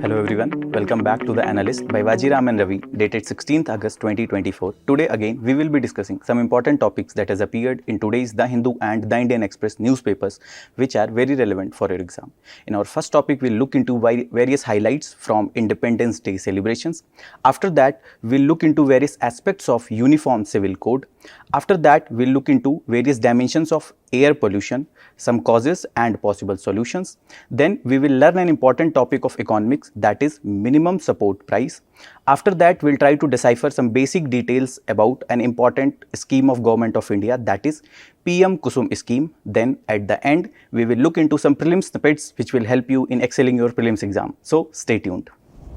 Hello everyone, welcome back to The Analyst by Vajiram and Ravi, dated 16th August 2024. Today again, we will be discussing some important topics that has appeared in today's The Hindu and The Indian Express newspapers, which are very relevant for your exam. In our first topic, we'll look into various highlights from Independence Day celebrations. After that, we'll look into various aspects of Uniform Civil Code. After that, we'll look into various dimensions of air pollution, some causes and possible solutions. Then we will learn an important topic of economics, that is minimum support price. After that, we'll try to decipher some basic details about an important scheme of Government of India, that is PM Kusum scheme. Then at the end, we will look into some prelims snippets which will help you in excelling your prelims exam. So stay tuned.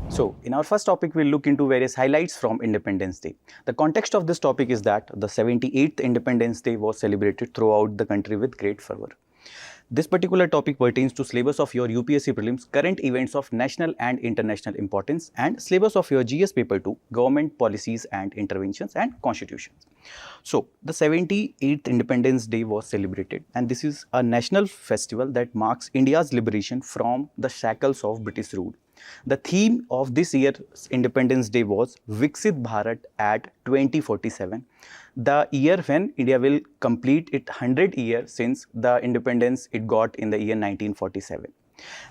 So, in our first topic, we'll look into various highlights from Independence Day. The context of this topic is that the 78th Independence Day was celebrated throughout the country with great fervor. This particular topic pertains to syllabus of your UPSC prelims, current events of national and international importance, and syllabus of your GS paper 2, government policies and interventions and constitutions. So, the 78th Independence Day was celebrated, and this is a national festival that marks India's liberation from the shackles of British rule. The theme of this year's Independence Day was Viksit Bharat at 2047, the year when India will complete its 100th year since the independence it got in the year 1947.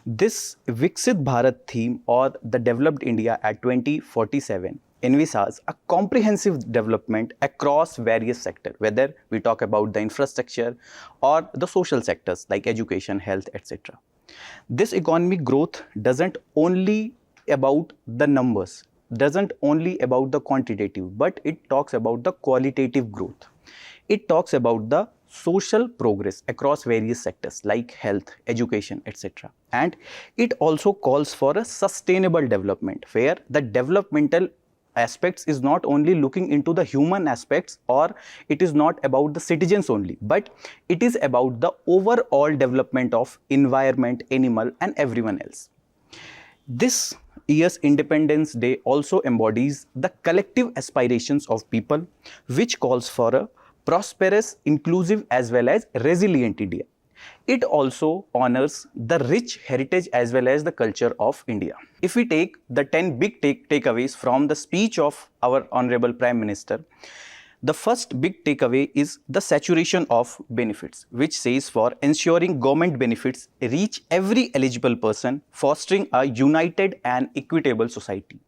This Viksit Bharat theme, or the Developed India at 2047, envisages a comprehensive development across various sectors, whether we talk about the infrastructure or the social sectors like education, health, etc. This economic growth doesn't only about the numbers, doesn't only about the quantitative, but it talks about the qualitative growth. It talks about the social progress across various sectors like health, education, etc. And it also calls for a sustainable development, where the developmental aspects is not only looking into the human aspects, or it is not about the citizens only, but it is about the overall development of environment, animal and everyone else. This year's Independence Day also embodies the collective aspirations of people, which calls for a prosperous, inclusive as well as resilient India. It also honors the rich heritage as well as the culture of India. If we take the 10 big takeaways from the speech of our Honorable Prime Minister, the first big takeaway is the saturation of benefits, which says for ensuring government benefits reach every eligible person, fostering a united and equitable society.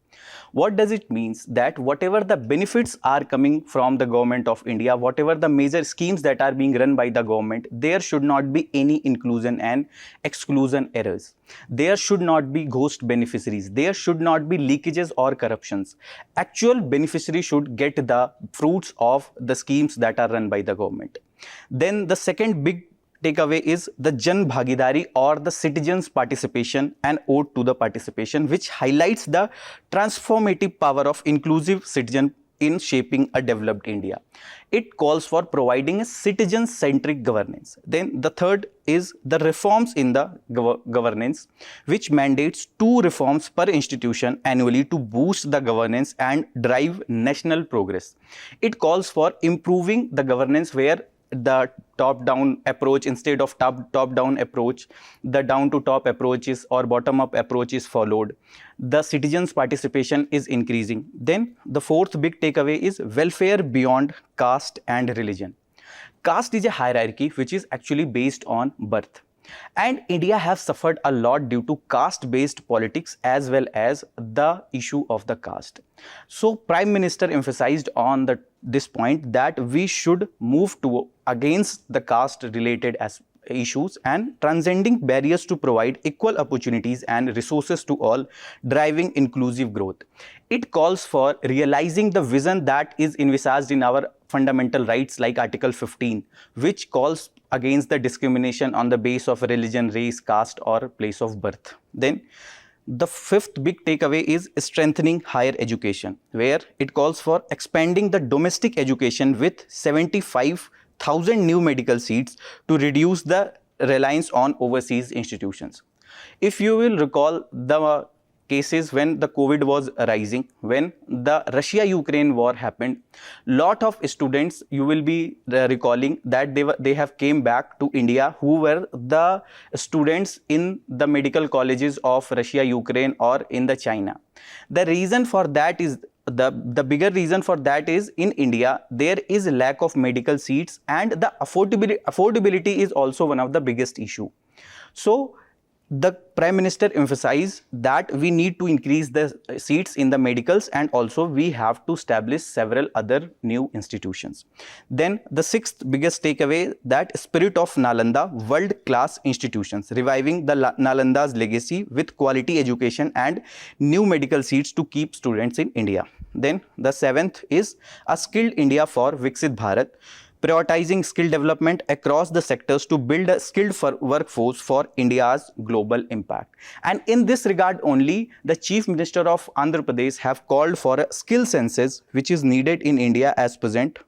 What does it mean? That whatever the benefits are coming from the Government of India, whatever the major schemes that are being run by the government, there should not be any inclusion and exclusion errors. There should not be ghost beneficiaries. There should not be leakages or corruptions. Actual beneficiaries should get the fruits of the schemes that are run by the government. Then the second big takeaway is the Jan Bhagidari, or the citizens' participation and ode to the participation, which highlights the transformative power of inclusive citizen in shaping a developed India. It calls for providing a citizen-centric governance. Then the third is the reforms in the governance, which mandates 2 reforms per institution annually to boost the governance and drive national progress. It calls for improving the governance, where the top-down approach instead of top-down approach, the down-to-top approaches or bottom-up approach is followed. The citizens' participation is increasing. Then the fourth big takeaway is welfare beyond caste and religion. Caste is a hierarchy which is actually based on birth. And India has suffered a lot due to caste-based politics as well as the issue of the caste. So, Prime Minister emphasized on this point that we should move against the caste-related issues and transcending barriers to provide equal opportunities and resources to all, driving inclusive growth. It calls for realizing the vision that is envisaged in our fundamental rights like Article 15, which calls against the discrimination on the basis of religion, race, caste or place of birth. Then the fifth big takeaway is strengthening higher education, where it calls for expanding the domestic education with 75,000 new medical seats to reduce the reliance on overseas institutions. If you will recall, the cases when the COVID was rising, when the Russia-Ukraine war happened, lot of students, you will be recalling that they have came back to India who were the students in the medical colleges of Russia, Ukraine or in the China. The reason for that is the bigger reason for that is in India there is lack of medical seats, and the affordability is also one of the biggest issue. So the Prime Minister emphasized that we need to increase the seats in the medicals, and also we have to establish several other new institutions. Then the sixth biggest takeaway, that spirit of Nalanda, world-class institutions, reviving the Nalanda's legacy with quality education and new medical seats to keep students in India. Then the seventh is a skilled India for Viksit Bharat, prioritizing skill development across the sectors to build a skilled workforce for India's global impact. And in this regard only, the Chief Minister of Andhra Pradesh have called for a skill census which is needed in India as present,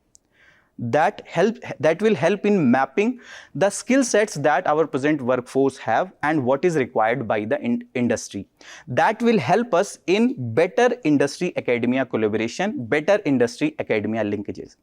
that will help in mapping the skill sets that our present workforce have and what is required by the industry. That will help us in better industry academia collaboration, better industry academia linkages.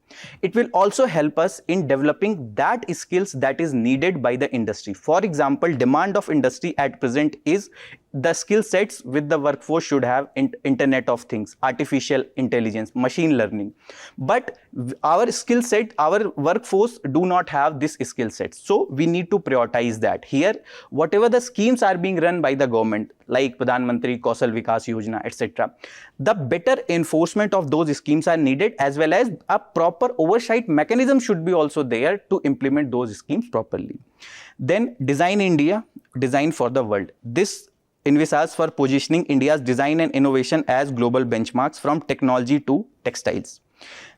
It will also help us in developing that skills that is needed by the industry. For example, demand of industry at present is the skill sets with the workforce should have Internet of Things, artificial intelligence, machine learning. But our skill set, our workforce do not have this skill sets. So we need to prioritize that. Here, whatever the schemes are being run by the government, like Pradhan Mantri Kausal Vikas Yojana, etc., the better enforcement of those schemes are needed, as well as a proper oversight mechanism should be also there to implement those schemes properly. Then Design India, Design for the World. This envisages for positioning India's design and innovation as global benchmarks from technology to textiles.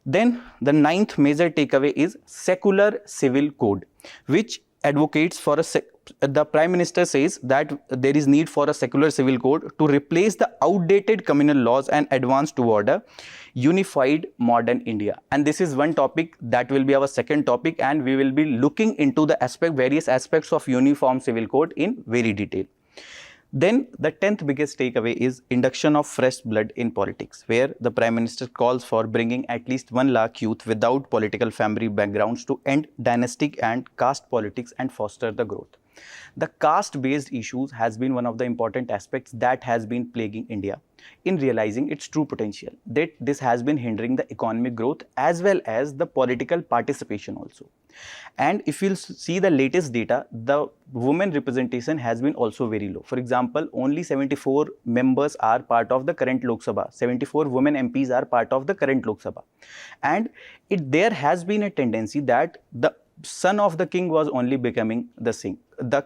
Then the ninth major takeaway is secular civil code, which advocates for the Prime Minister says that there is need for a secular civil code to replace the outdated communal laws and advance toward a unified modern India. And this is one topic that will be our second topic, and we will be looking into the various aspects of uniform civil code in very detail. Then the 10th biggest takeaway is induction of fresh blood in politics, where the Prime Minister calls for bringing at least 1 lakh youth without political family backgrounds to end dynastic and caste politics and foster the growth. The caste-based issues has been one of the important aspects that has been plaguing India in realizing its true potential. That this has been hindering the economic growth as well as the political participation also. And if you'll see the latest data, the women representation has been also very low. For example, only 74 members are part of the current Lok Sabha. 74 women MPs are part of the current Lok Sabha. And there has been a tendency that the son of the king was only becoming the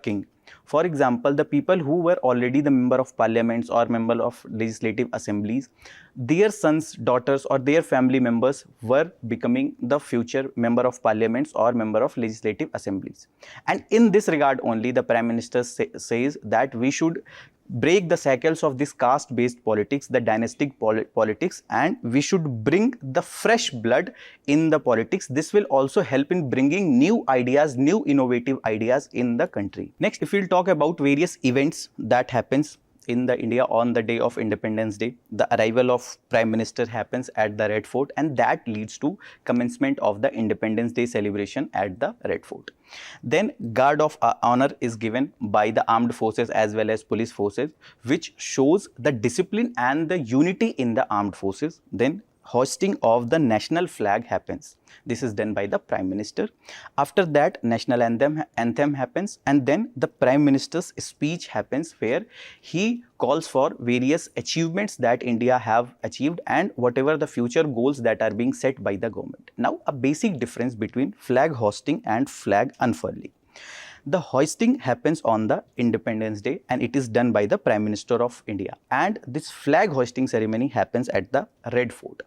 king. For example, the people who were already the member of parliaments or member of legislative assemblies, their sons, daughters or their family members were becoming the future member of parliaments or member of legislative assemblies. And in this regard only, the Prime Minister says that we should break the cycles of this caste-based politics, the dynastic politics, and we should bring the fresh blood in the politics. This will also help in bringing new ideas, new innovative ideas in the country. Next, if we'll talk about various events that happens in the India on the day of Independence Day, the arrival of Prime Minister happens at the Red Fort, and that leads to commencement of the Independence Day celebration at the Red Fort. Then guard of honor is given by the armed forces as well as police forces, which shows the discipline and the unity in the armed forces. Then hoisting of the national flag happens. This is done by the Prime Minister. After that, national anthem happens, and then the Prime Minister's speech happens, where he calls for various achievements that India have achieved and whatever the future goals that are being set by the government. Now, a basic difference between flag hoisting and flag unfurling. The hoisting happens on the Independence Day, and it is done by the Prime Minister of India. And this flag hoisting ceremony happens at the Red Fort.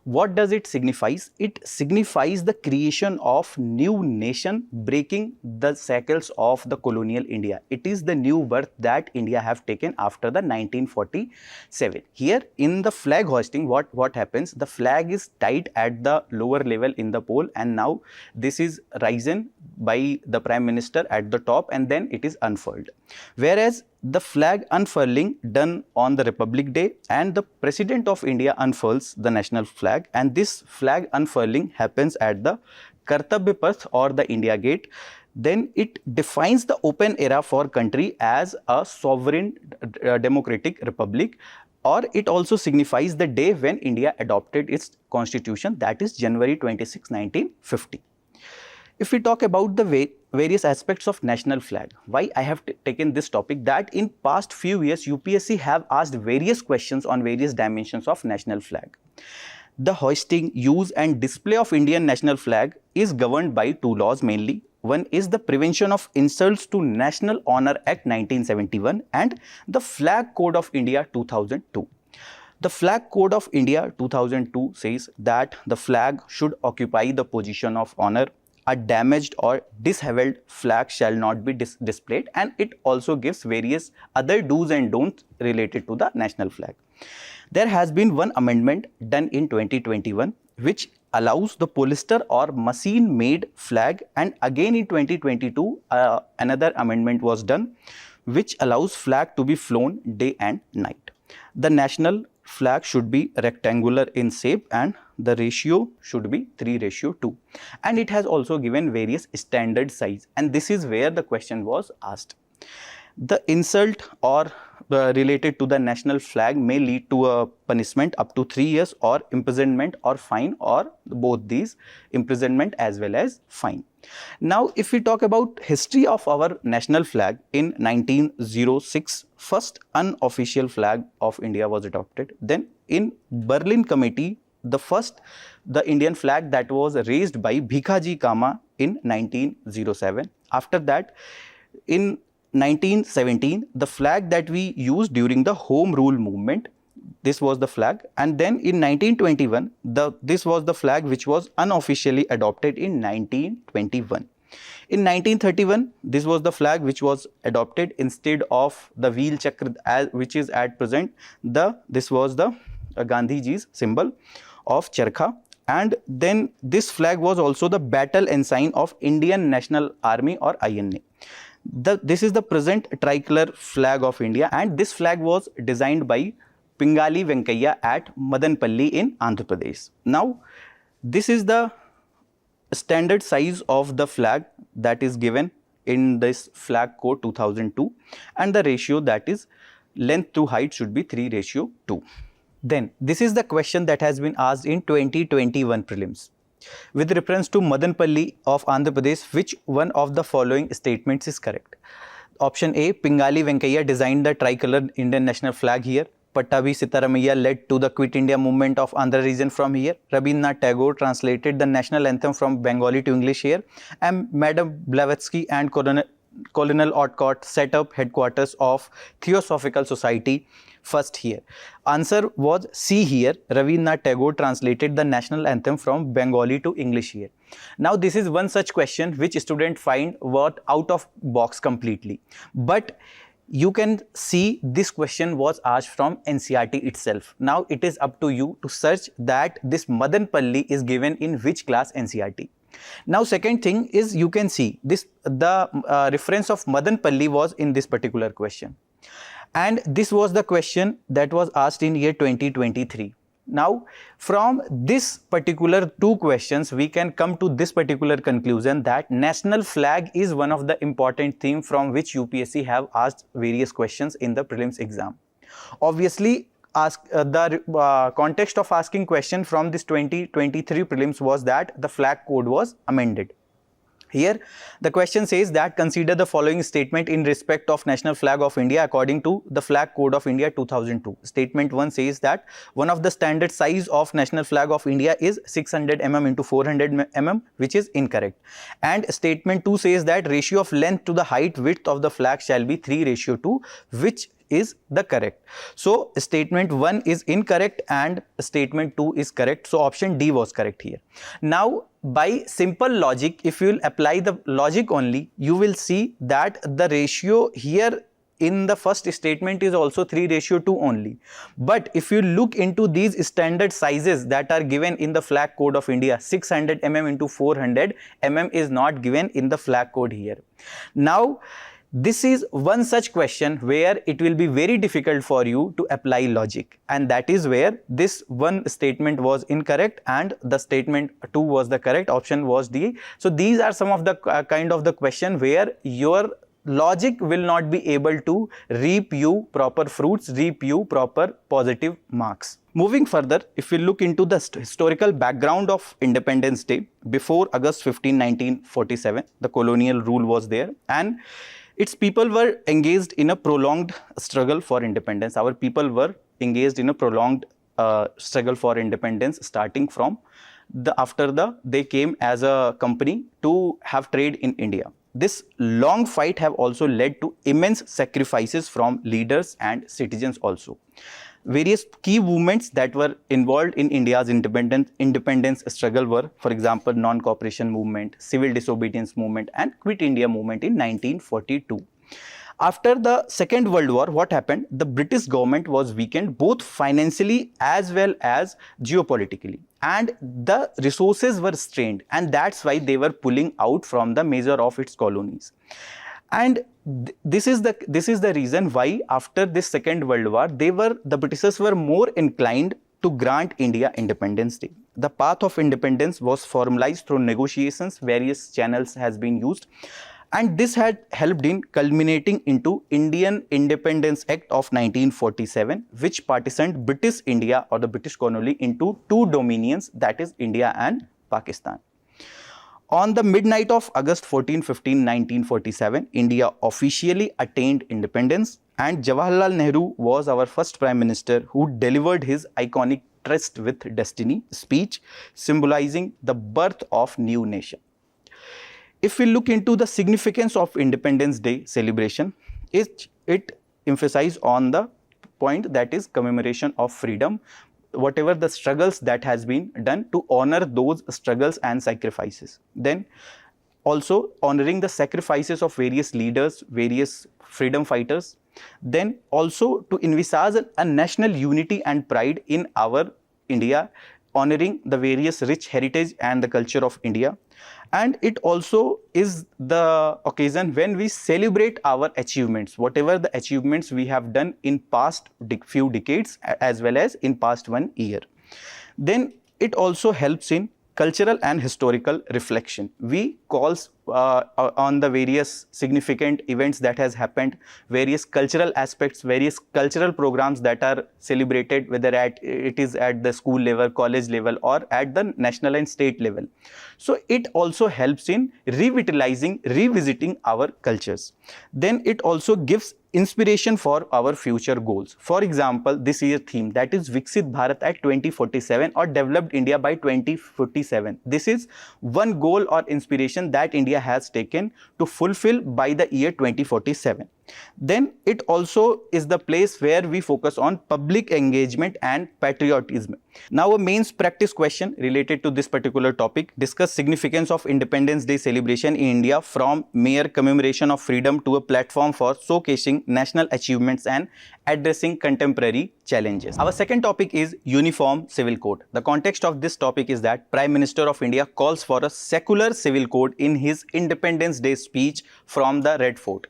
What does it signify? It signifies the creation of new nation, breaking the shackles of the colonial India. It is the new birth that India have taken after the 1947. Here in the flag hoisting, what happens? The flag is tied at the lower level in the pole, and now this is risen by the Prime Minister at at the top and then it is unfurled. Whereas the flag unfurling done on the Republic Day, and the President of India unfurls the national flag, and this flag unfurling happens at the Kartabya Path or the India Gate. Then it defines the open era for country as a sovereign democratic republic, or it also signifies the day when India adopted its constitution, that is January 26, 1950. If we talk about the various aspects of national flag, why I have taken this topic, that in past few years UPSC have asked various questions on various dimensions of national flag. The hoisting, use and display of Indian national flag is governed by two laws mainly. One is the Prevention of Insults to National Honor Act 1971 and the Flag Code of India 2002. The Flag Code of India 2002 says that the flag should occupy the position of honor. A damaged or disheveled flag shall not be displayed, and it also gives various other do's and don'ts related to the national flag. There has been one amendment done in 2021 which allows the polyester or machine made flag, and again in 2022 another amendment was done which allows flag to be flown day and night. The national flag should be rectangular in shape and the ratio should be 3:2, and it has also given various standard size, and this is where the question was asked. The insult or related to the national flag may lead to a punishment up to 3 years or imprisonment or fine, or both these, imprisonment as well as fine. Now if we talk about history of our national flag, in 1906 first unofficial flag of India was adopted. Then in Berlin Committee the Indian flag that was raised by Bhikaji Cama in 1907. After that, in 1917, the flag that we used during the Home Rule movement, this was the flag. And then in 1921, this was the flag which was unofficially adopted in 1921. In 1931, this was the flag which was adopted instead of the wheel chakra which is at present. This was the Gandhiji's symbol of charkha. And then this flag was also the battle ensign of Indian National Army or INA. This is the present tricolor flag of India, and this flag was designed by Pingali Venkaiah at Madanpalli in Andhra Pradesh. Now, this is the standard size of the flag that is given in this flag code 2002, and the ratio, that is length to height, should be 3:2. Then this is the question that has been asked in 2021 prelims. With reference to Madanpalli of Andhra Pradesh, which one of the following statements is correct? Option A, Pingali Venkaiah designed the tricolor Indian national flag here. Pattabhi Sitaramaiah led to the Quit India movement of Andhra region from here. Rabindranath Tagore translated the national anthem from Bengali to English here. And Madam Blavatsky and Colonel Olcott set up headquarters of Theosophical Society first here. Answer was C here. Rabindranath Tagore translated the national anthem from Bengali to English here. Now this is one such question which students find what out of box completely. But you can see this question was asked from NCERT itself. Now it is up to you to search that this Madanpalli is given in which class NCERT. Now second thing is, you can see this the reference of Madanpalli was in this particular question, and this was the question that was asked in year 2023. Now from this particular two questions we can come to this particular conclusion that national flag is one of the important theme from which UPSC have asked various questions in the prelims exam. Obviously the context of asking question from this 2023 prelims was that the flag code was amended. Here the question says that consider the following statement in respect of national flag of India according to the flag code of India 2002. Statement 1 says that one of the standard size of national flag of India is 600 mm into 400 mm, which is incorrect. And statement 2 says that ratio of length to the height width of the flag shall be 3:2, which is the correct. So statement 1 is incorrect and statement 2 is correct. So option D was correct here. Now by simple logic, if you will apply the logic only, you will see that the ratio here in the first statement is also 3:2 only. But if you look into these standard sizes that are given in the flag code of India, 600 mm into 400 mm is not given in the flag code here. Now, this is one such question where it will be very difficult for you to apply logic, and that is where this one statement was incorrect and the statement 2 was the correct option was D. So these are some of the kind of the question where your logic will not be able to reap you proper fruits, reap you proper positive marks. Moving further, if we look into the historical background of Independence Day, before August 15, 1947, the colonial rule was there, and its people were engaged in a prolonged struggle for independence. Our people were engaged in a prolonged struggle for independence, starting from they came as a company to have trade in India. This long fight have also led to immense sacrifices from leaders and citizens also. Various key movements that were involved in India's independence struggle were, for example, non-cooperation movement, civil disobedience movement, and Quit India movement in 1942. After the Second World War, what happened? The British government was weakened both financially as well as geopolitically, and the resources were strained, and that's why they were pulling out from the major of its colonies. And this is the reason why after this Second World War, the Britishers were more inclined to grant India Independence Day. The path of independence was formalized through negotiations, various channels has been used, and this had helped in culminating into Indian Independence Act of 1947, which partitioned British India or the British colony into two dominions, that is India and Pakistan. On the midnight of August 14-15, 1947, India officially attained independence, and Jawaharlal Nehru was our first Prime Minister who delivered his iconic Tryst with Destiny speech, symbolizing the birth of new nation. If we look into the significance of Independence Day celebration, it emphasizes on the point that is commemoration of freedom, whatever the struggles that has been done to honor those struggles and sacrifices. Then also honoring the sacrifices of various leaders, various freedom fighters. Then also to envisage a national unity and pride in our India, honoring the various rich heritage and the culture of India. And it also is the occasion when we celebrate our achievements, whatever the achievements we have done in past few decades as well as in past 1 year. Then it also helps in cultural and historical reflection. We calls on the various significant events that has happened, various cultural aspects, various cultural programs that are celebrated, whether it is at the school level, college level, or at the national and state level. So it also helps in revitalizing, revisiting our cultures. Then it also gives inspiration for our future goals. For example, this year theme, that is Viksit Bharat at 2047 or Developed India by 2047. This is one goal or inspiration that India has taken to fulfill by the year 2047. Then it also is the place where we focus on public engagement and patriotism. Now a mains practice question related to this particular topic: discuss significance of Independence Day celebration in India from mere commemoration of freedom to a platform for showcasing national achievements and addressing contemporary challenges. Our second topic is Uniform Civil Code. The context of this topic is that Prime Minister of India calls for a secular civil code in his Independence Day speech from the Red Fort.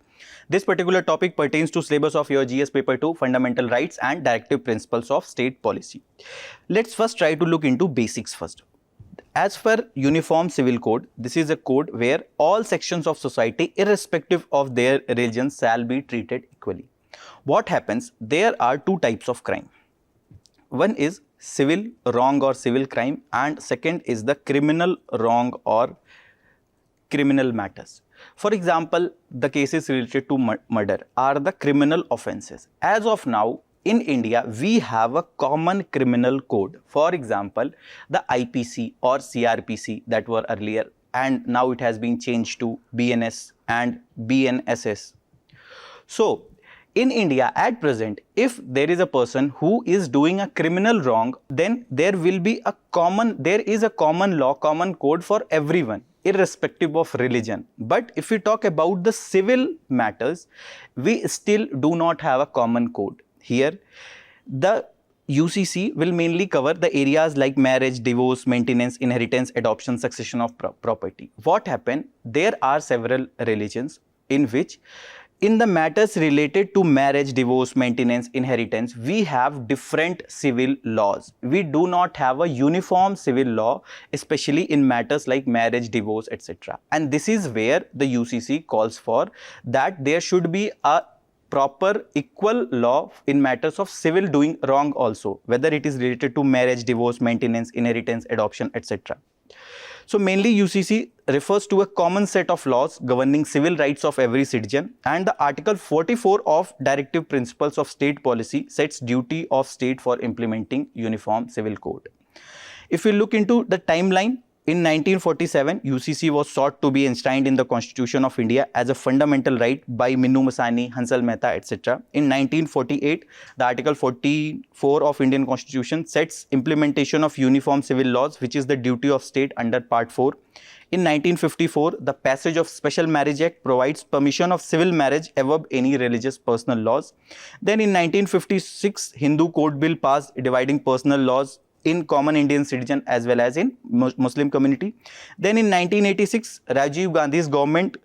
This particular topic pertains to syllabus of your GS paper 2, fundamental rights and directive principles of state policy. Let's first try to look into basics first. As per Uniform Civil Code, this is a code where all sections of society, irrespective of their religion, shall be treated equally. What happens? There are two types of crime. One is civil wrong or civil crime, and second is the criminal wrong or criminal matters. For example, the cases related to murder are the criminal offences. As of now, in India, we have a common criminal code. For example, the IPC or CRPC that were earlier, and now it has been changed to BNS and BNSS. So, in India at present, if there is a person who is doing a criminal wrong, then there is a common law, common code for everyone, irrespective of religion. But if we talk about the civil matters, we still do not have a common code. Here, the UCC will mainly cover the areas like marriage, divorce, maintenance, inheritance, adoption, succession of property. What happened? There are several religions in which, in the matters related to marriage, divorce, maintenance, inheritance, we have different civil laws. We do not have a uniform civil law, especially in matters like marriage, divorce, etc. And this is where the UCC calls for that there should be a proper equal law in matters of civil doing wrong also, whether it is related to marriage, divorce, maintenance, inheritance, adoption, etc. So mainly UCC refers to a common set of laws governing civil rights of every citizen, and the Article 44 of Directive Principles of State Policy sets duty of state for implementing Uniform Civil Code. If we look into the timeline, in 1947, UCC was sought to be enshrined in the Constitution of India as a fundamental right by Minnu Masani, Hansal Mehta, etc. In 1948, the Article 44 of Indian Constitution sets implementation of uniform civil laws, which is the duty of state under Part 4. In 1954, the passage of Special Marriage Act provides permission of civil marriage above any religious personal laws. Then in 1956, Hindu Code Bill passed dividing personal laws in common Indian citizen as well as in Muslim community. Then in 1986, Rajiv Gandhi's government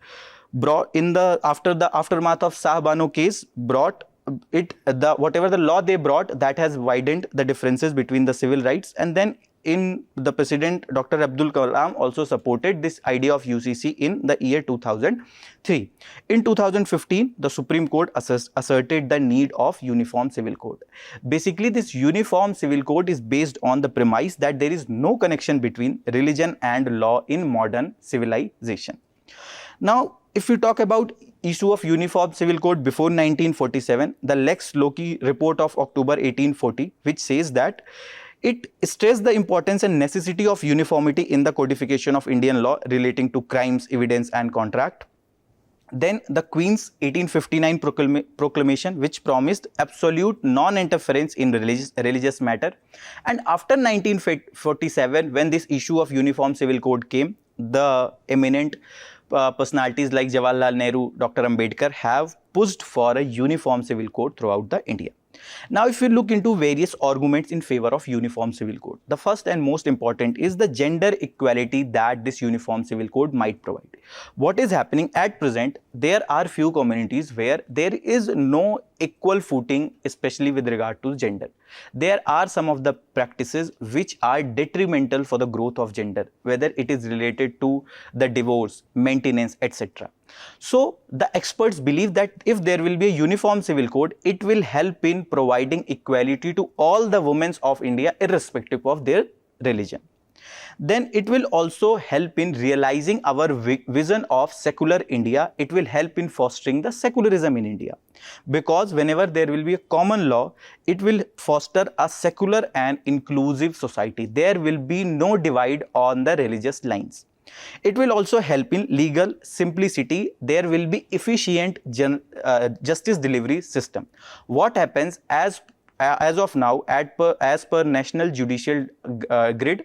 brought in the aftermath of Shah Bano case, brought it whatever the law they brought that has widened the differences between the civil rights. And then in the President Dr. Abdul Kalam also supported this idea of UCC in the year 2003. In 2015, the Supreme Court asserted the need of Uniform Civil Code. Basically, this Uniform Civil Code is based on the premise that there is no connection between religion and law in modern civilization. Now, if we talk about issue of Uniform Civil Code before 1947, the Lex Loci report of October 1840, which says that it stressed the importance and necessity of uniformity in the codification of Indian law relating to crimes, evidence and contract. Then the Queen's 1859 proclamation, which promised absolute non-interference in religious matter. And after 1947, when this issue of Uniform Civil Code came, the eminent personalities like Jawaharlal Nehru, Dr. Ambedkar have pushed for a Uniform Civil Code throughout the India. Now, if we look into various arguments in favor of Uniform Civil Code, the first and most important is the gender equality that this Uniform Civil Code might provide. What is happening at present, there are few communities where there is no equal footing, especially with regard to gender. There are some of the practices which are detrimental for the growth of gender, whether it is related to the divorce, maintenance, etc. So, the experts believe that if there will be a Uniform Civil Code, it will help in providing equality to all the women of India irrespective of their religion. Then it will also help in realizing our vision of secular India. It will help in fostering the secularism in India, because whenever there will be a common law, it will foster a secular and inclusive society. There will be no divide on the religious lines. It will also help in legal simplicity. There will be efficient justice delivery system. What happens as of now, as per National Judicial Grid,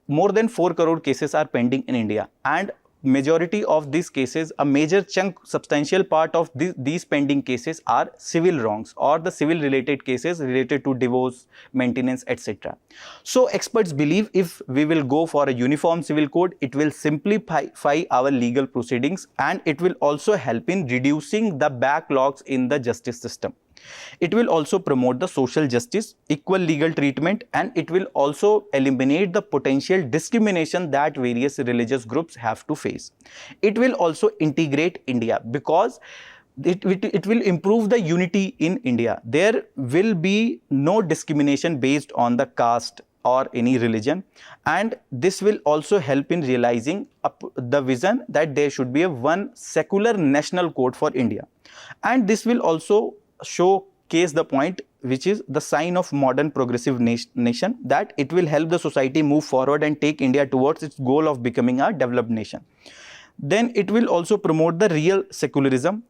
more than 4 crore cases are pending in India, and majority of these cases, a major chunk, substantial part of these pending cases are civil wrongs or the civil related cases related to divorce, maintenance, etc. So experts believe if we will go for a Uniform Civil Code, it will simplify our legal proceedings, and it will also help in reducing the backlogs in the justice system. It will also promote the social justice, equal legal treatment, and it will also eliminate the potential discrimination that various religious groups have to face. It will also integrate India, because it will improve the unity in India. There will be no discrimination based on the caste or any religion, and this will also help in realizing the vision that there should be a one secular national code for India. And this will also showcase the point, which is the sign of modern progressive nation, that it will help the society move forward and take India towards its goal of becoming a developed nation. Then it will also promote the real secularism,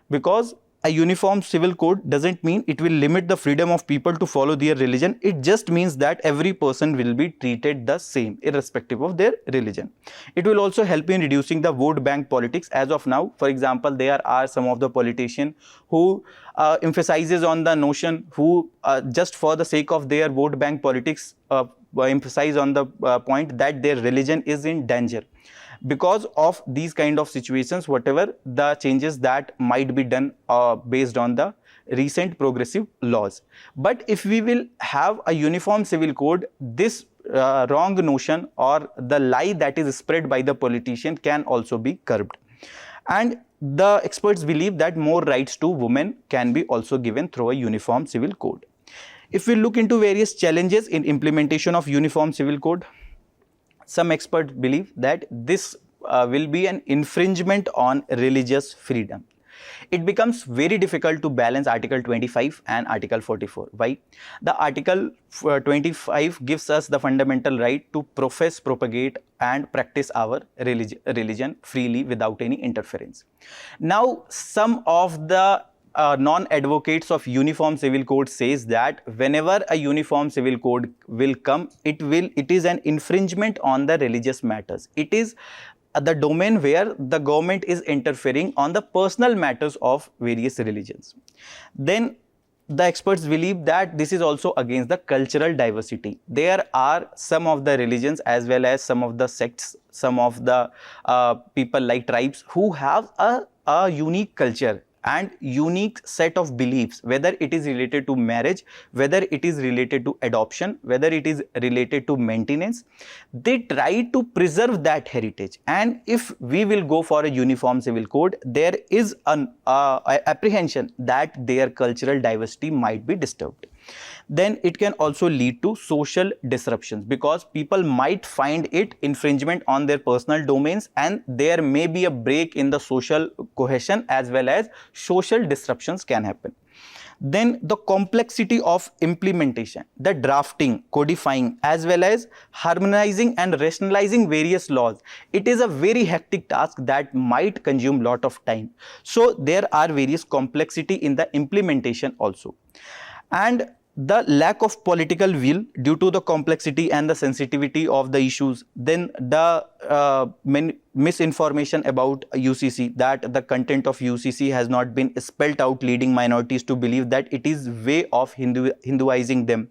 because a uniform civil code doesn't mean it will limit the freedom of people to follow their religion. It just means that every person will be treated the same irrespective of their religion. It will also help in reducing the vote bank politics. As of now, for example, there are some of the politicians who emphasizes on the notion, who just for the sake of their vote bank politics emphasize on the point that their religion is in danger. Because of these kind of situations, whatever the changes that might be done based on the recent progressive laws. But if we will have a uniform civil code, this wrong notion or the lie that is spread by the politician can also be curbed. And the experts believe that more rights to women can be also given through a uniform civil code. If we look into various challenges in implementation of uniform civil code, some experts believe that this will be an infringement on religious freedom. It becomes very difficult to balance Article 25 and Article 44. Why? The Article 25 gives us the fundamental right to profess, propagate and practice our religion freely without any interference. Now, some of the non-advocates of uniform civil code says that whenever a uniform civil code will come, it is an infringement on the religious matters. It is the domain where the government is interfering on the personal matters of various religions. Then the experts believe that this is also against the cultural diversity. There are some of the religions as well as some of the sects, some of the people like tribes who have a unique culture and unique set of beliefs, whether it is related to marriage, whether it is related to adoption, whether it is related to maintenance. They try to preserve that heritage, and if we will go for a uniform civil code, there is an apprehension that their cultural diversity might be disturbed. Then it can also lead to social disruptions, because people might find it infringement on their personal domains, and there may be a break in the social cohesion as well as social disruptions can happen. Then the complexity of implementation, the drafting, codifying as well as harmonizing and rationalizing various laws. It is a very hectic task that might consume lot of time. So there are various complexity in the implementation also. And the lack of political will due to the complexity and the sensitivity of the issues. Then the misinformation about UCC, that the content of UCC has not been spelled out, leading minorities to believe that it is way of Hinduizing them.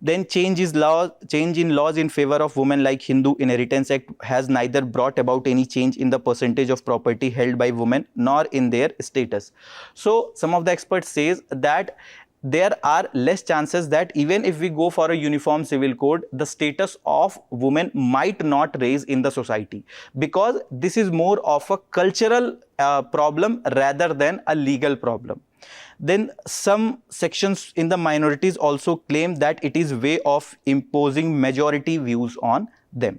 Then change in laws in favor of women, like Hindu Inheritance Act, has neither brought about any change in the percentage of property held by women nor in their status. So some of the experts says that there are less chances that even if we go for a uniform civil code, the status of women might not raise in the society, because this is more of a cultural problem rather than a legal problem. Then some sections in the minorities also claim that it is way of imposing majority views on them.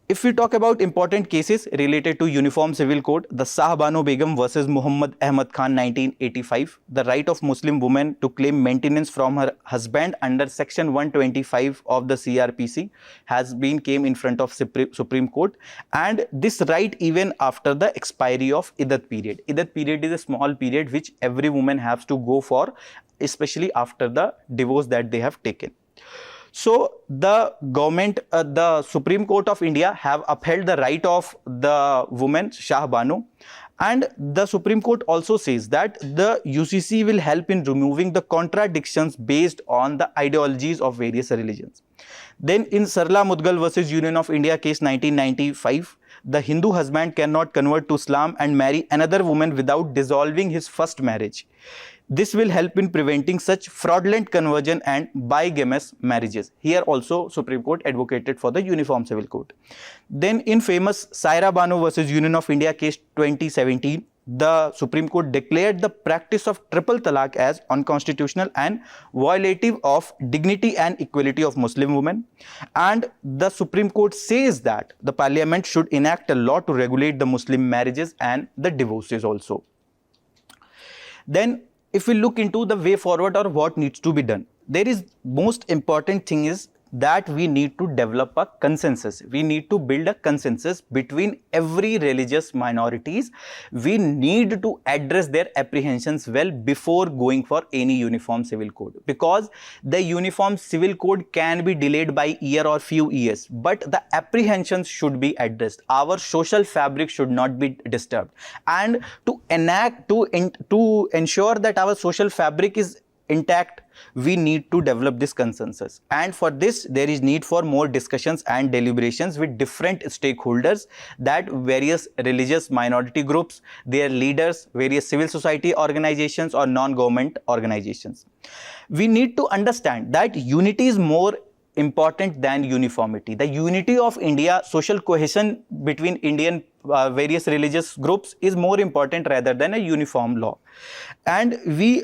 If we talk about important cases related to Uniform Civil Code, the Shah Bano Begum versus Muhammad Ahmad Khan 1985, the right of Muslim women to claim maintenance from her husband under Section 125 of the CRPC came in front of Supreme Court, and this right even after the expiry of Iddat period. Iddat period is a small period which every woman has to go for, especially after the divorce that they have taken. So the government, the Supreme Court of India have upheld the right of the woman Shah Bano, and the Supreme Court also says that the UCC will help in removing the contradictions based on the ideologies of various religions. Then in Sarla Mudgal versus Union of India case 1995, the Hindu husband cannot convert to Islam and marry another woman without dissolving his first marriage. This will help in preventing such fraudulent conversion and bigamous marriages. Here also Supreme Court advocated for the Uniform Civil Code. Then in famous Saira Bano versus Union of India case 2017, the Supreme Court declared the practice of triple talaq as unconstitutional and violative of dignity and equality of Muslim women. And the Supreme Court says that the Parliament should enact a law to regulate the Muslim marriages and the divorces also. Then if we look into the way forward or what needs to be done, there is most important thing is that we need to develop a consensus. We need to build a consensus between every religious minorities. We need to address their apprehensions well before going for any uniform civil code, because the uniform civil code can be delayed by year or few years, but the apprehensions should be addressed. Our social fabric should not be disturbed, and to ensure that our social fabric is intact, we need to develop this consensus. And for this, there is need for more discussions and deliberations with different stakeholders, that various religious minority groups, their leaders, various civil society organizations or non-government organizations. We need to understand that unity is more important than uniformity. The unity of India, social cohesion between Indian various religious groups is more important rather than a uniform law. And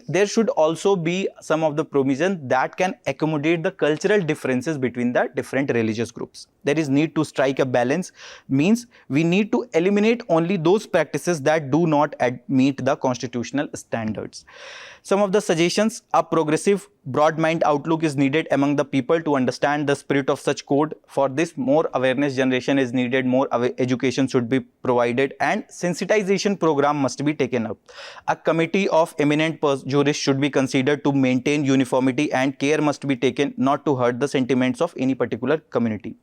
there should also be some of the provisions that can accommodate the cultural differences between the different religious groups. There is need to strike a balance, means we need to eliminate only those practices that do not meet the constitutional standards. Some of the suggestions: a progressive, broad-minded outlook is needed among the people to understand the spirit of such code. For this, more awareness generation is needed, more education should be provided, and sensitization program must be taken up. A committee of eminent jurists should be considered to maintain uniformity, and care must be taken not to hurt the sentiments of any particular community.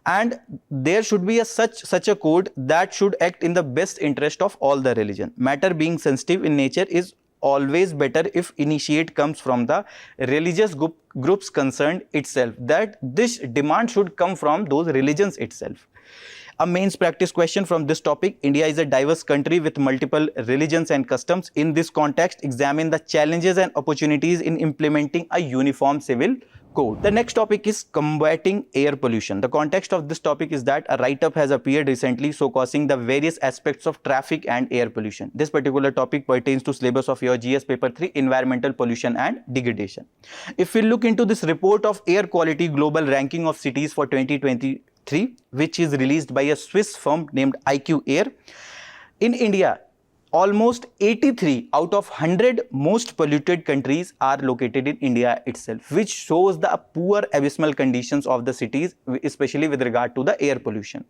And there should be such a code that should act in the best interest of all the religion. Matter being sensitive in nature, is always better if initiate comes from the religious groups concerned itself, that this demand should come from those religions itself. A mains practice question from this topic: India is a diverse country with multiple religions and customs. In this context, examine the challenges and opportunities in implementing a uniform civil code. The next topic is combating air pollution. The context of this topic is that a write-up has appeared recently showcasing the various aspects of traffic and air pollution. This particular topic pertains to syllabus of your GS paper 3, environmental pollution and degradation. If we look into this report of air quality global ranking of cities for 2023, which is released by a Swiss firm named IQ Air, in India, almost 83 out of 100 most polluted countries are located in India itself, which shows the poor abysmal conditions of the cities, especially with regard to the air pollution.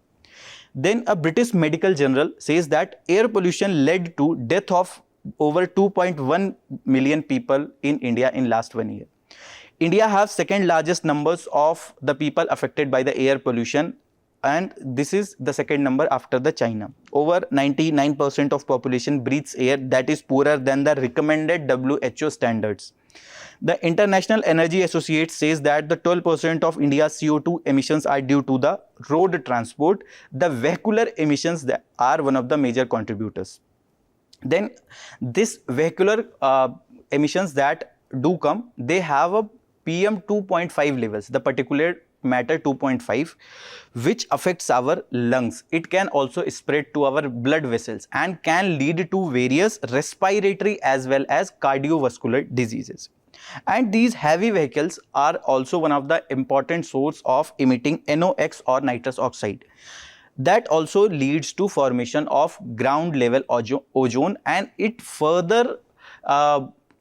Then a British medical journal says that air pollution led to death of over 2.1 million people in India in last 1 year. India has second largest numbers of the people affected by the air pollution, and this is the second number after the China. Over 99% of population breathes air that is poorer than the recommended WHO standards. The International Energy Associate says that the 12% of India's CO2 emissions are due to the road transport. The vehicular emissions that are one of the major contributors. Then this vehicular emissions that do come, they have a PM 2.5 levels, the particulate matter 2.5, which affects our lungs. It can also spread to our blood vessels and can lead to various respiratory as well as cardiovascular diseases. And these heavy vehicles are also one of the important source of emitting NOx or nitrous oxide. That also leads to formation of ground level ozone, and it further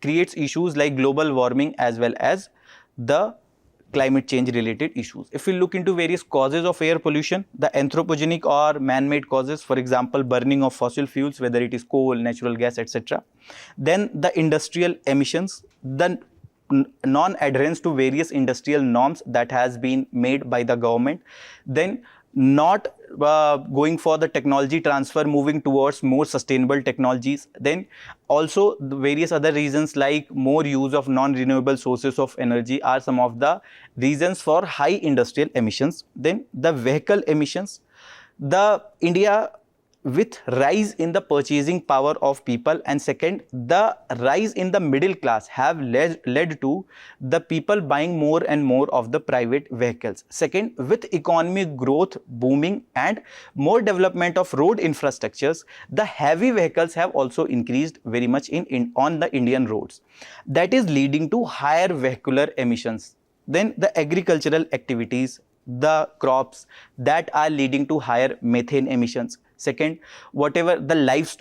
creates issues like global warming as well as the climate change related issues. If we look into various causes of air pollution, the anthropogenic or man-made causes, for example, burning of fossil fuels, whether it is coal, natural gas, etc. Then the industrial emissions, the non-adherence to various industrial norms that has been made by the government, then not going for the technology transfer, moving towards more sustainable technologies. Then also the various other reasons like more use of non-renewable sources of energy are some of the reasons for high industrial emissions. Then the vehicle emissions, the India with rise in the purchasing power of people, and second, the rise in the middle class have led to the people buying more and more of the private vehicles. Second, with economic growth booming and more development of road infrastructures, the heavy vehicles have also increased very much on the Indian roads. That is leading to higher vehicular emissions. Then the agricultural activities, the crops that are leading to higher methane emissions. Second, whatever the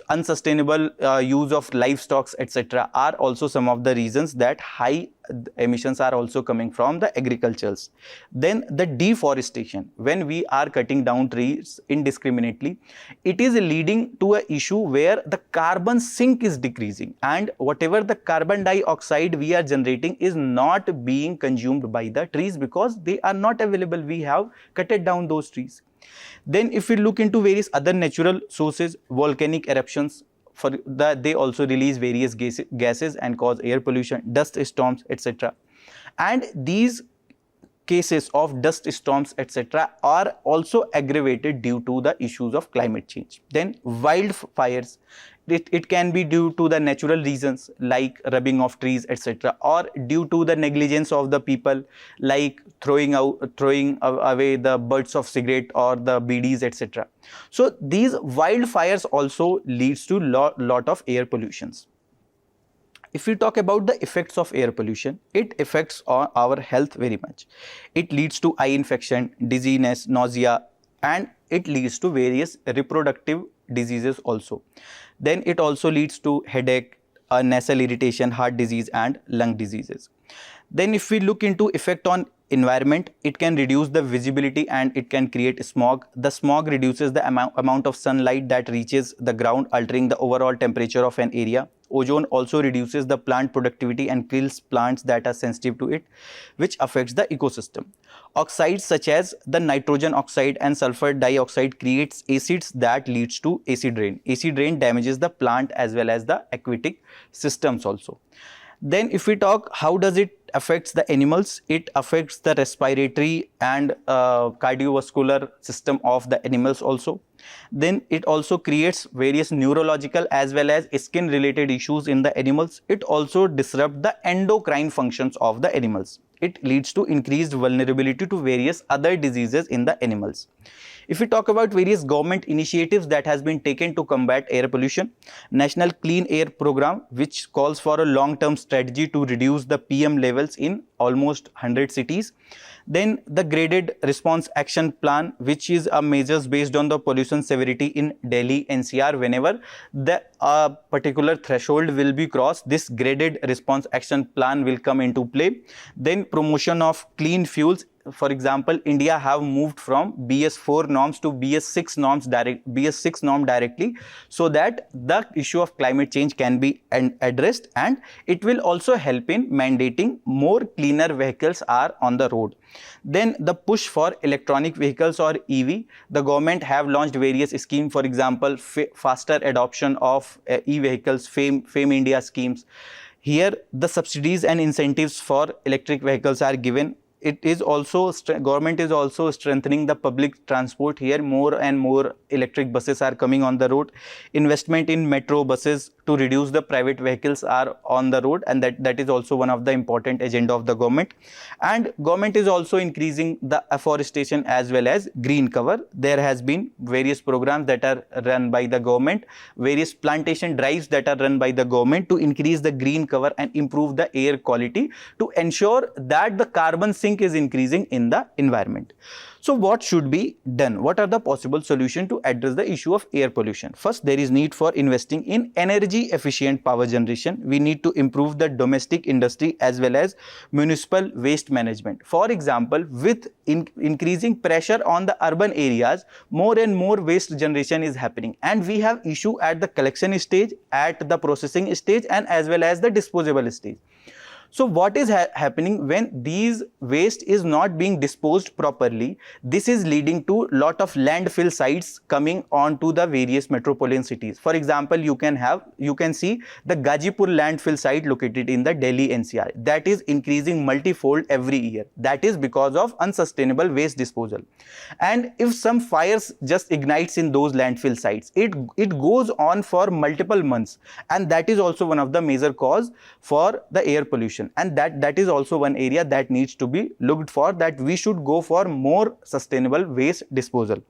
unsustainable use of livestock, etc., are also some of the reasons that high emissions are also coming from the agricultures. Then the deforestation, when we are cutting down trees indiscriminately, it is leading to an issue where the carbon sink is decreasing, and whatever the carbon dioxide we are generating is not being consumed by the trees because they are not available. We have cutted down those trees. Then if we look into various other natural sources, volcanic eruptions, they also release various gases and cause air pollution, dust storms, etc. And these cases of dust storms, etc., are also aggravated due to the issues of climate change. Then wildfires, it can be due to the natural reasons like rubbing of trees, etc., or due to the negligence of the people, like throwing away the butts of cigarette or the BDs, etc. So these wildfires also leads to lot of air pollutions. If we talk about the effects of air pollution, it affects our health very much. It leads to eye infection, dizziness, nausea, and it leads to various reproductive diseases also. Then it also leads to headache, nasal irritation, heart disease, and lung diseases. Then if we look into effect on environment, it can reduce the visibility and it can create smog. The smog reduces the amount of sunlight that reaches the ground, altering the overall temperature of an area. Ozone also reduces the plant productivity and kills plants that are sensitive to it, which affects the ecosystem. Oxides such as the nitrogen oxide and sulfur dioxide creates acids that leads to acid rain. Acid rain damages the plant as well as the aquatic systems also. Then if we talk how does it affects the animals, it affects the respiratory and cardiovascular system of the animals also. Then it also creates various neurological as well as skin related issues in the animals. It also disrupts the endocrine functions of the animals. It leads to increased vulnerability to various other diseases in the animals. If we talk about various government initiatives that has been taken to combat air pollution, National Clean Air Program, which calls for a long-term strategy to reduce the PM levels in almost 100 cities. Then the Graded Response Action Plan, which is a measures based on the pollution severity in Delhi NCR. Whenever the particular threshold will be crossed, this Graded Response Action Plan will come into play. Then promotion of clean fuels. For example, India have moved from BS4 norms to BS6 norm directly, so that the issue of climate change can be addressed, and it will also help in mandating more cleaner vehicles are on the road. Then the push for electronic vehicles or EV, the government have launched various schemes, for example, faster adoption of e-vehicles, Fame India schemes. Here the subsidies and incentives for electric vehicles are given. It is also, government is also strengthening the public transport. Here more and more electric buses are coming on the road. Investment in metro buses to reduce the private vehicles are on the road, and that is also one of the important agenda of the government. And government is also increasing the afforestation as well as green cover. There has been various programs that are run by the government, various plantation drives that are run by the government to increase the green cover and improve the air quality to ensure that the carbon sink is increasing in the environment. So what should be done? What are the possible solutions to address the issue of air pollution? First, there is need for investing in energy efficient power generation. We need to improve the domestic industry as well as municipal waste management. For example, with increasing pressure on the urban areas, more and more waste generation is happening, and we have issue at the collection stage, at the processing stage, and as well as the disposable stage. So what is happening when these waste is not being disposed properly? This is leading to lot of landfill sites coming onto the various metropolitan cities. For example, you can see the Gazipur landfill site located in the Delhi NCR. That is increasing multifold every year. That is because of unsustainable waste disposal. And if some fires just ignites in those landfill sites, it goes on for multiple months, and that is also one of the major cause for the air pollution. pollution, and that is also one area that needs to be looked for, that we should go for more sustainable waste disposal.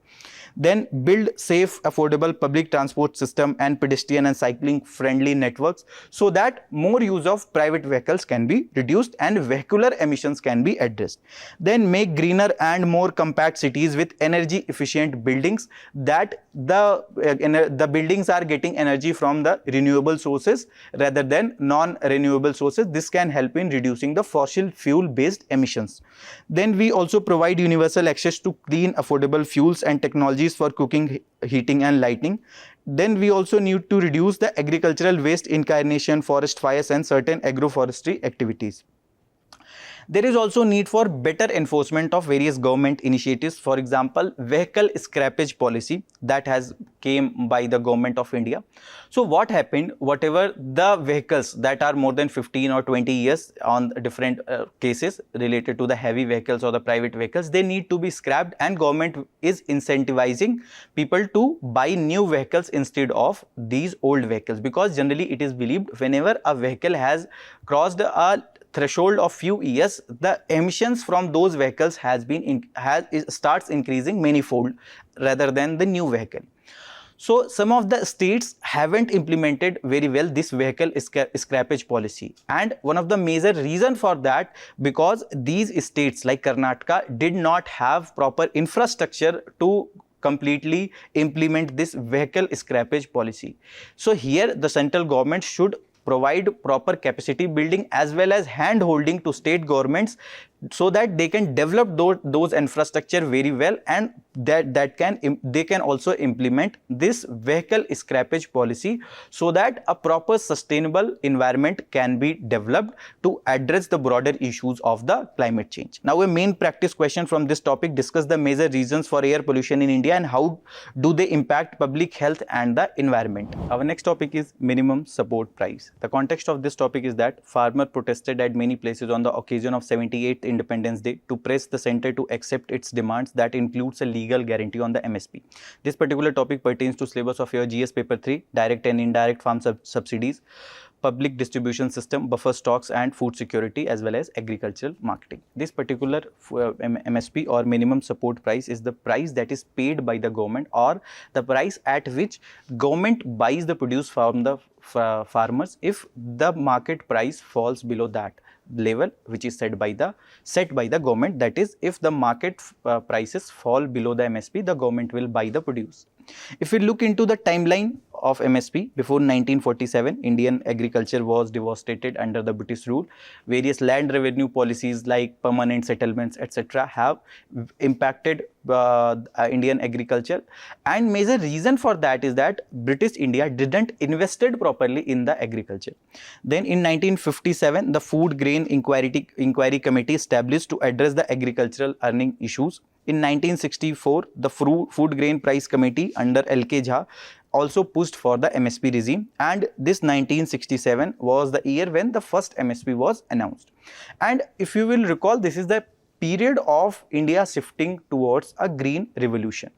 Then build safe, affordable public transport system and pedestrian and cycling friendly networks, so that more use of private vehicles can be reduced and vehicular emissions can be addressed. Then make greener and more compact cities with energy efficient buildings, that the buildings are getting energy from the renewable sources rather than non-renewable sources. This can help in reducing the fossil fuel based emissions. Then we also provide universal access to clean, affordable fuels and technologies for cooking, heating and lighting. Then we also need to reduce the agricultural waste, incarnation, forest fires and certain agroforestry activities. There is also need for better enforcement of various government initiatives. For example, vehicle scrappage policy that has came by the government of India. So what happened, whatever the vehicles that are more than 15 or 20 years on different cases related to the heavy vehicles or the private vehicles, they need to be scrapped, and government is incentivizing people to buy new vehicles instead of these old vehicles, because generally it is believed whenever a vehicle has crossed a threshold of few years, the emissions from those vehicles starts increasing manifold rather than the new vehicle. So some of the states haven't implemented very well this vehicle scrappage policy, and one of the major reason for that, because these states like Karnataka did not have proper infrastructure to completely implement this vehicle scrappage policy. So here the central government should provide proper capacity building as well as hand holding to state governments, so that they can develop those infrastructure very well, and they can also implement this vehicle scrappage policy, so that a proper sustainable environment can be developed to address the broader issues of the climate change. Now a main practice question from this topic: discuss the major reasons for air pollution in India and how do they impact public health and the environment. Our next topic is minimum support price. The context of this topic is that farmer protested at many places on the occasion of 78th Independence Day to press the center to accept its demands, that includes a legal guarantee on the MSP. This particular topic pertains to syllabus of your GS paper 3, direct and indirect farm subsidies, public distribution system, buffer stocks and food security, as well as agricultural marketing. This particular MSP or minimum support price is the price that is paid by the government, or the price at which government buys the produce from the farmers if the market price falls below that level which is set by the government. That is, if the market prices fall below the MSP, the government will buy the produce. If we look into the timeline of MSP, before 1947, Indian agriculture was devastated under the British rule. Various land revenue policies like permanent settlements, etc., have impacted Indian agriculture, and major reason for that is that British India didn't invested properly in the agriculture. Then in 1957, the Food Grain Inquiry Committee established to address the agricultural earning issues. In 1964, the Food Grain Price Committee under L.K. Jha also pushed for the MSP regime, and this 1967 was the year when the first MSP was announced. And if you will recall, this is the period of India shifting towards a green revolution.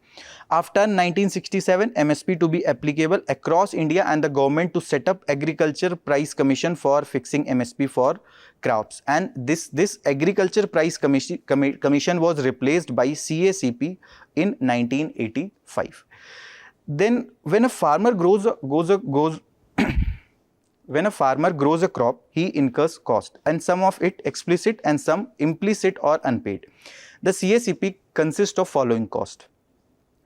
After 1967, MSP to be applicable across India, and the government to set up Agriculture Price Commission for fixing MSP for crops. And this Agriculture Price Commission was replaced by CACP in 1985. Then when a farmer grows a crop, he incurs cost, and some of it explicit and some implicit or unpaid. The CACP consists of following cost.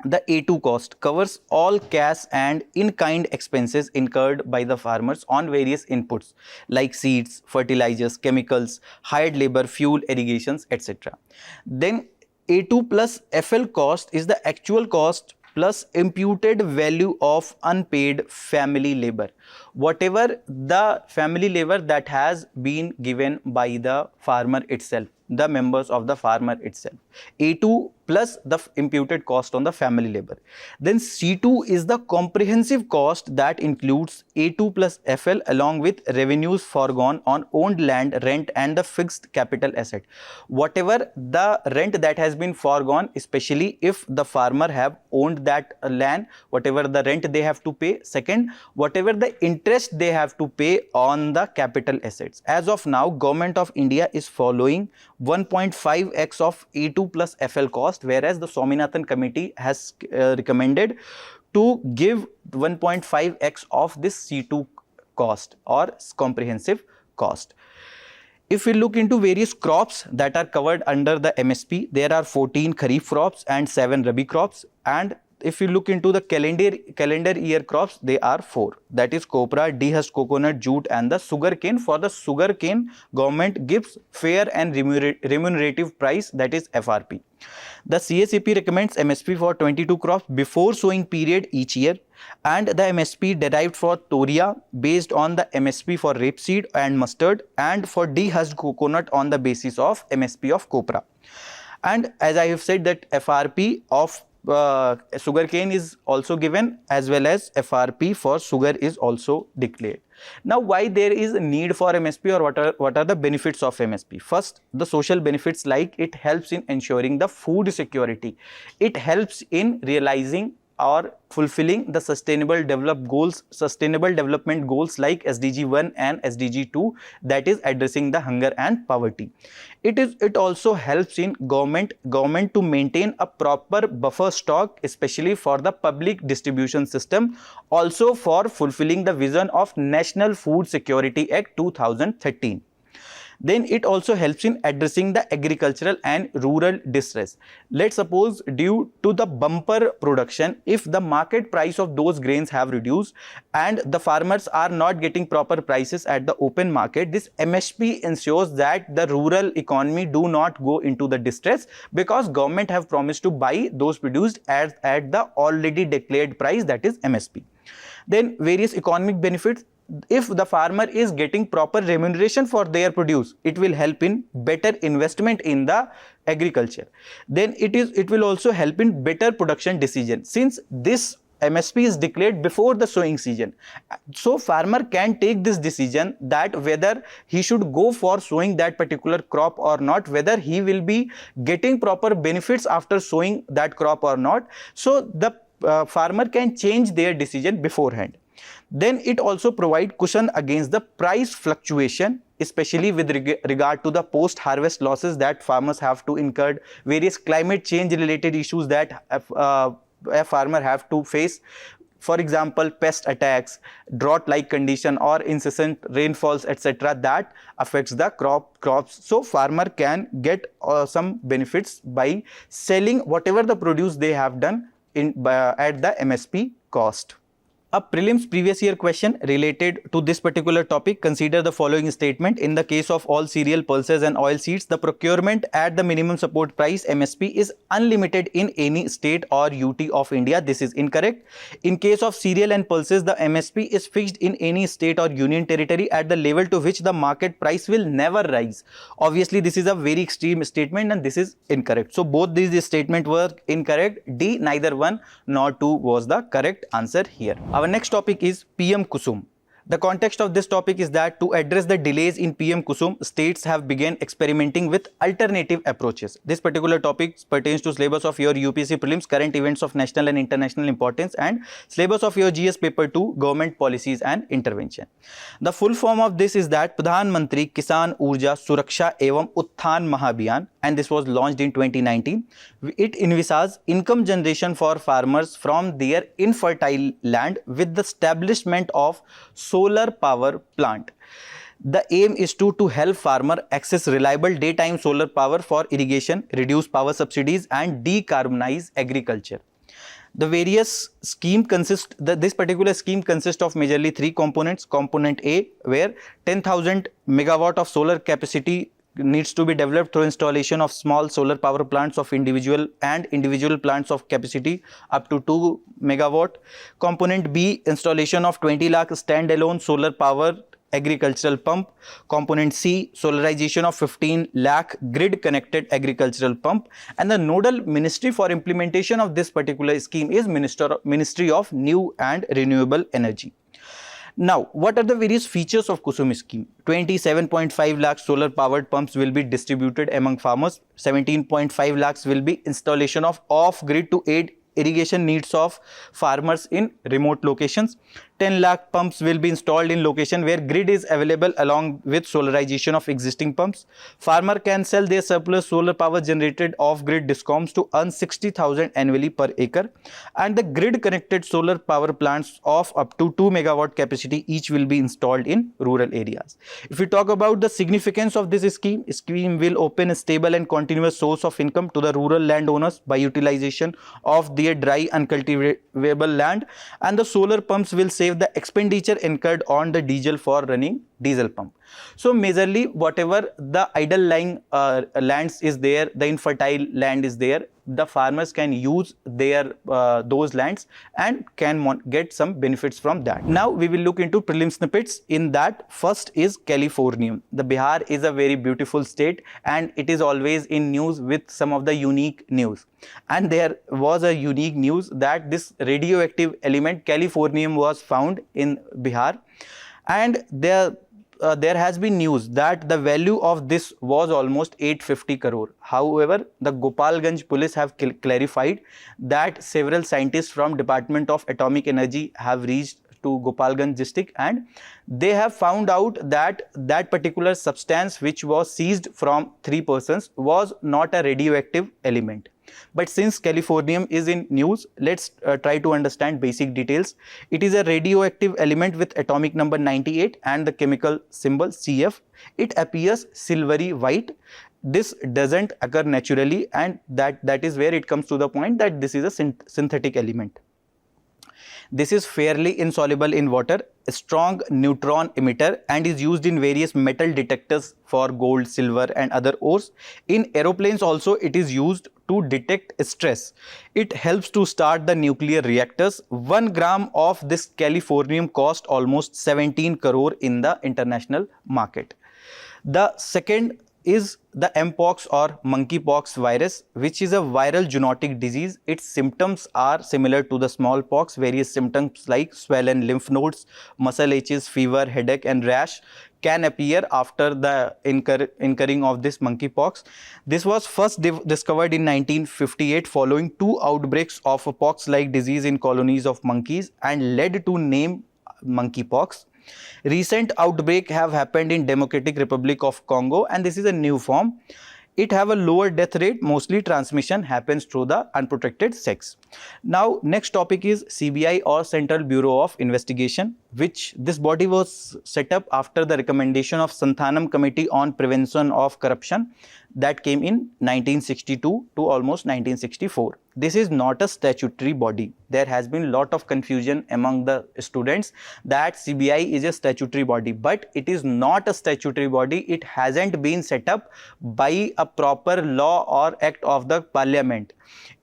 The A2 cost covers all cash and in-kind expenses incurred by the farmers on various inputs like seeds, fertilizers, chemicals, hired labor, fuel, irrigations, etc. Then A2 plus FL cost is the actual cost plus imputed value of unpaid family labor. Whatever the family labor that has been given by the farmer itself, the members of the farmer itself. A2 plus the imputed cost on the family labor. Then C2 is the comprehensive cost that includes A2 plus FL along with revenues foregone on owned land, rent and the fixed capital asset. Whatever the rent that has been foregone, especially if the farmer have owned that land, whatever the rent they have to pay. Second, whatever the interest they have to pay on the capital assets. As of now, Government of India is following 1.5x of A2 plus FL cost, whereas the Swaminathan committee has recommended to give 1.5x of this C2 cost or comprehensive cost. If we look into various crops that are covered under the MSP, there are 14 Kharif crops and 7 Rabi crops. And if you look into the calendar year crops, they are 4. That is copra, dehusked coconut, jute and the sugarcane. For the sugarcane, government gives fair and remunerative price, that is FRP. The CACP recommends MSP for 22 crops before sowing period each year, and the MSP derived for Toria based on the MSP for rapeseed and mustard, and for dehusked coconut on the basis of MSP of copra. And as I have said that FRP of sugarcane is also given, as well as FRP for sugar is also declared. Now, why there is a need for MSP, or what are the benefits of MSP? First, the social benefits, like it helps in ensuring the food security. It helps in realizing or fulfilling the sustainable development goals like SDG 1 and SDG 2, that is addressing the hunger and poverty. It also helps in government to maintain a proper buffer stock, especially for the public distribution system, also for fulfilling the vision of National Food Security Act 2013. Then it also helps in addressing the agricultural and rural distress. Let's suppose due to the bumper production, if the market price of those grains have reduced and the farmers are not getting proper prices at the open market, this MSP ensures that the rural economy do not go into the distress, because government have promised to buy those produced at the already declared price, that is MSP. Then various economic benefits. If the farmer is getting proper remuneration for their produce, it will help in better investment in the agriculture. Then it will also help in better production decision, since this MSP is declared before the sowing season. So farmer can take this decision that whether he should go for sowing that particular crop or not, whether he will be getting proper benefits after sowing that crop or not. So the farmer can change their decision beforehand. Then it also provides cushion against the price fluctuation, especially with regard to the post-harvest losses that farmers have to incur, various climate change related issues that a farmer have to face. For example, pest attacks, drought-like condition or incessant rainfalls, etc. that affects the crops. So farmer can get some benefits by selling whatever the produce they have done at the MSP cost. A prelims previous year question related to this particular topic. Consider the following statement. In the case of all cereal, pulses and oil seeds, the procurement at the minimum support price MSP is unlimited in any state or UT of India. This is incorrect. In case of cereal and pulses, the MSP is fixed in any state or union territory at the level to which the market price will never rise. Obviously, this is a very extreme statement and this is incorrect. So both these statements were incorrect. D, neither 1 nor 2 was the correct answer here. Our next topic is PM Kusum. The context of this topic is that to address the delays in PM Kusum, states have begun experimenting with alternative approaches. This particular topic pertains to syllabus of your UPSC Prelims, current events of national and international importance, and syllabus of your GS paper 2, government policies and intervention. The full form of this is that Pradhan Mantri Kisan Urja Suraksha Evam Utthan Mahabhiyan, and this was launched in 2019. It envisages income generation for farmers from their infertile land with the establishment of solar power plant. The aim is to help farmer access reliable daytime solar power for irrigation, reduce power subsidies and decarbonize agriculture. The various scheme this particular scheme consists of majorly 3 components. Component A, where 10,000 megawatt of solar capacity needs to be developed through installation of small solar power plants of individual plants of capacity up to 2 megawatt. Component B, installation of 20 lakh standalone solar power agricultural pump. Component C, solarization of 15 lakh grid connected agricultural pump. And the nodal ministry for implementation of this particular scheme is Ministry of New and Renewable Energy. Now, what are the various features of Kusum scheme? 27.5 lakh solar powered pumps will be distributed among farmers. 17.5 lakhs will be installation of off grid to aid irrigation needs of farmers in remote locations. 10 lakh pumps will be installed in location where grid is available along with solarization of existing pumps. Farmer can sell their surplus solar power generated off grid discoms to earn 60,000 annually per acre, and the grid connected solar power plants of up to 2 megawatt capacity each will be installed in rural areas. If we talk about the significance of this scheme will open a stable and continuous source of income to the rural landowners by utilization of their dry uncultivable land, and the solar pumps will save the expenditure incurred on the diesel for running diesel pump. So majorly whatever the idle lying lands is there, the infertile land is there, the farmers can use their those lands and can get some benefits from that. Now we will look into prelim snippets. In that, first is Californium. The Bihar is a very beautiful state and it is always in news with some of the unique news. And there was a unique news that this radioactive element Californium was found in Bihar, and there has been news that the value of this was almost 850 crore. However, the Gopalganj police have clarified that several scientists from Department of Atomic Energy have reached to Gopalganj district and they have found out that that particular substance which was seized from 3 persons was not a radioactive element. But since Californium is in news, let's try to understand basic details. It is a radioactive element with atomic number 98 and the chemical symbol CF. It appears silvery white. This doesn't occur naturally, and that is where it comes to the point that this is a synthetic element. This is fairly insoluble in water, a strong neutron emitter, and is used in various metal detectors for gold, silver and other ores. In aeroplanes also it is used to detect stress. It helps to start the nuclear reactors. 1 gram of this Californium cost almost 17 crore in the international market. The second is the Mpox or monkeypox virus, which is a viral zoonotic disease. Its symptoms are similar to the smallpox. Various symptoms like swollen lymph nodes, muscle aches, fever, headache and rash can appear after the incurring of this monkeypox. This was first discovered in 1958 following 2 outbreaks of a pox-like disease in colonies of monkeys and led to name monkeypox. Recent outbreak have happened in Democratic Republic of Congo, and this is a new form. It have a lower death rate. Mostly transmission happens through the unprotected sex. Now next topic is CBI or Central Bureau of Investigation, which this body was set up after the recommendation of Santhanam Committee on Prevention of Corruption that came in 1962 to almost 1964. This is not a statutory body. There has been lot of confusion among the students that CBI is a statutory body, but it is not a statutory body. It hasn't been set up by a proper law or act of the parliament.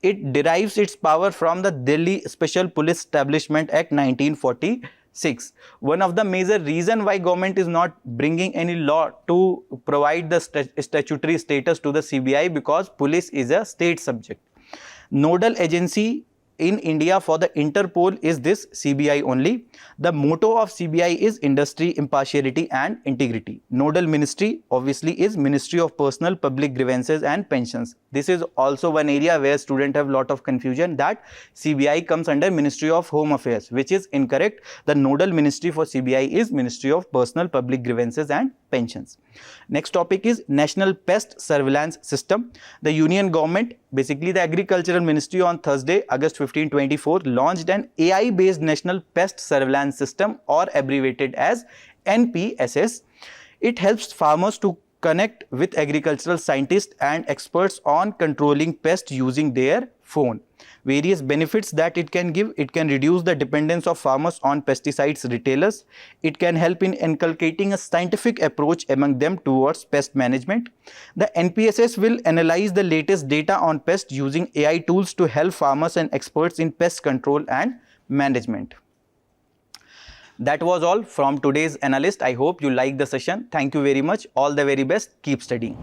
It derives its power from the Delhi Special Police Establishment Act 1946. One of the major reason why government is not bringing any law to provide the statutory status to the CBI, because police is a state subject. Nodal agency in India for the Interpol is this CBI only. The motto of CBI is industry, impartiality and integrity. Nodal ministry obviously is Ministry of Personal Public Grievances and Pensions. This is also one area where students have lot of confusion that CBI comes under Ministry of Home Affairs, which is incorrect. The nodal ministry for CBI is Ministry of Personal Public Grievances and Pensions. Next topic is National Pest Surveillance System. The Union Government, basically the Agricultural Ministry, on Thursday, August 15, 2024, launched an AI-based National Pest Surveillance System, or abbreviated as NPSS. It helps farmers to connect with agricultural scientists and experts on controlling pests using their phone. Various benefits that it can give: it can reduce the dependence of farmers on pesticides retailers. It can help in inculcating a scientific approach among them towards pest management. The NPSS will analyze the latest data on pests using AI tools to help farmers and experts in pest control and management. That was all from today's Analyst. I hope you liked the session. Thank you very much. All the very best. Keep studying.